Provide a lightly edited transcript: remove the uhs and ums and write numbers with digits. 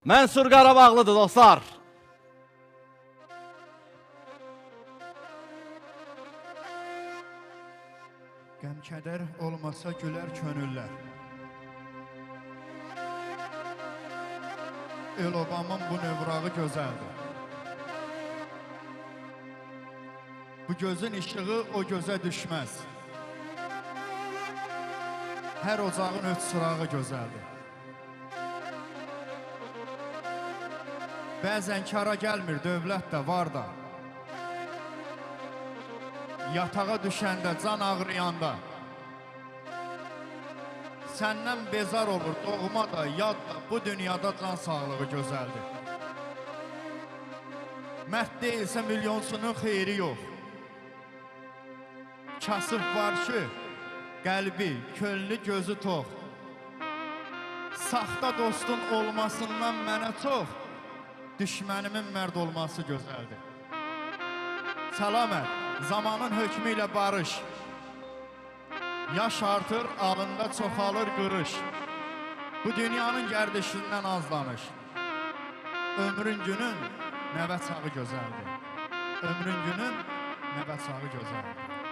Mənsur Qarabağlıdır dostlar. Qəm-kədər olmasa gülər könüllər. El-obamın bu növrağı gözəldir. Bu gözün işığı o gözə düşməz. Hər ocağın öz sırağı gözəldir. Bəzən kara gəlmir, dövlət də var da. Yatağa düşəndə, can ağrıyanda səndən bezar olur, doğma da, yad da, bu dünyada can sağlığı gözəldir. Mərd deyilsə milyonsunun xeyri yox. Kasıb var ki, qəlbi, könlü, gözü tox. Saxta dostun olmasından mənə çox, düşmənimin mərd olması gözəldir. Səlamət, zamanın hökmü ilə barış. Yaş artır, alında çoxalır qırış. Bu dünyanın gərdişindən azlanış. Ömrün günün nəvə çağı gözəldir. Ömrün günün nəvə çağı gözəldir.